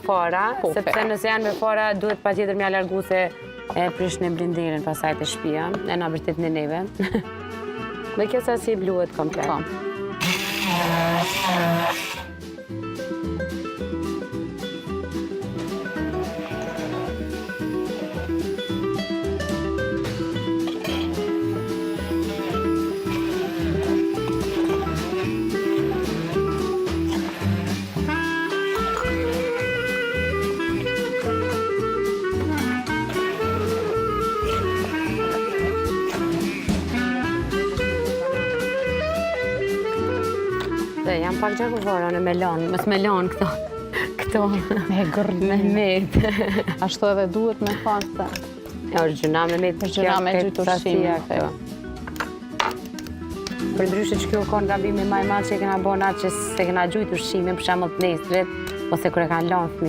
fara, sepse nëse janë me fara, duhet patjetër m'ja largu se e prish në blinderin pasaj të shtëpia, e na vërtet në neve. Me kjo sasi bluhet komplet. Dhe jam pak gjakuvara në melon, mës melon këto. Me gërë. Me met. Ashtu edhe duhet me thonë se. Ja, është gjuna me met. Është gjuna me gjytë ushqime. Për ndryshe që kjo konë gabime maj madh që e kena bona që se kena gjujtë ushqime, për shembull të nesrit, ose kur e kanë lanë fëmijët.